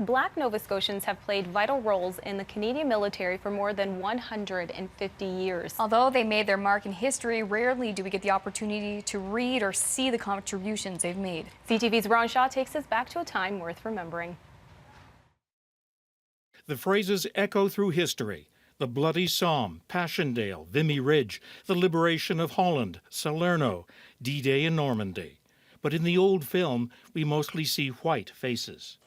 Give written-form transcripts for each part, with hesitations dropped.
Black Nova Scotians have played vital roles in the Canadian military for more than 150 years. Although they made their mark in history, rarely do we get the opportunity to read or see the contributions they've made. CTV's Ron Shaw takes us back to a time worth remembering. The phrases echo through history. The Bloody Somme, Passchendaele, Vimy Ridge, the liberation of Holland, Salerno, D-Day in Normandy. But in the old film, we mostly see white faces.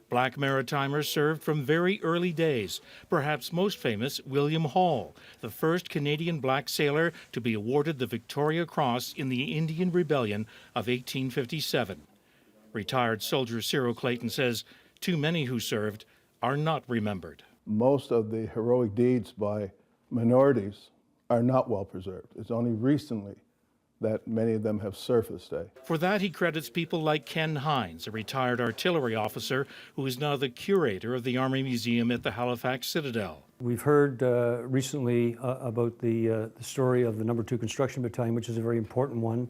Black Maritimers served from very early days, perhaps most famous William Hall, the first Canadian black sailor to be awarded the Victoria Cross in the Indian Rebellion of 1857. Retired soldier Cyril Clayton says too many who served are not remembered. Most of the heroic deeds by minorities are not well preserved. It's only recently that many of them have surfaced. For that, he credits people like Ken Hines, a retired artillery officer who is now the curator of the Army Museum at the Halifax Citadel. We've heard recently about the story of the No. 2 Construction Battalion, which is a very important one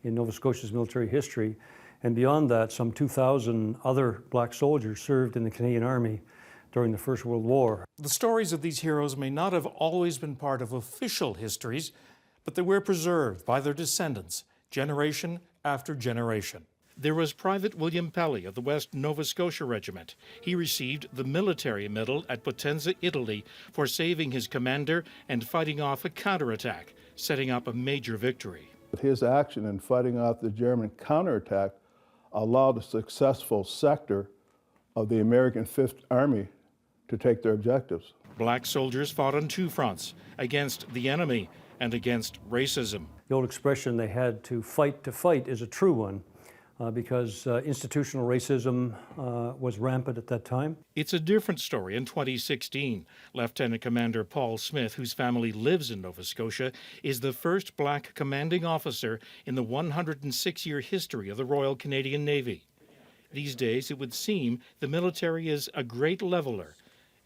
in Nova Scotia's military history. And beyond that, some 2,000 other black soldiers served in the Canadian Army during the First World War. The stories of these heroes may not have always been part of official histories, but they were preserved by their descendants, generation after generation. There was Private William Pelly of the West Nova Scotia Regiment. He received the Military Medal at Potenza, Italy, for saving his commander and fighting off a counterattack, setting up a major victory. His action in fighting off the German counterattack allowed a successful sector of the American Fifth Army to take their objectives. Black soldiers fought on two fronts, against the enemy and against racism. The old expression they had to fight is a true one because institutional racism was rampant at that time. It's a different story in 2016. Lieutenant Commander Paul Smith, whose family lives in Nova Scotia, is the first black commanding officer in the 106-year history of the Royal Canadian Navy. These days, it would seem the military is a great leveler.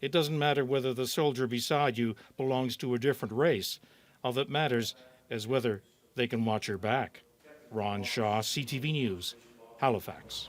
It doesn't matter whether the soldier beside you belongs to a different race. All that matters is whether they can watch your back. Ron Shaw, CTV News, Halifax.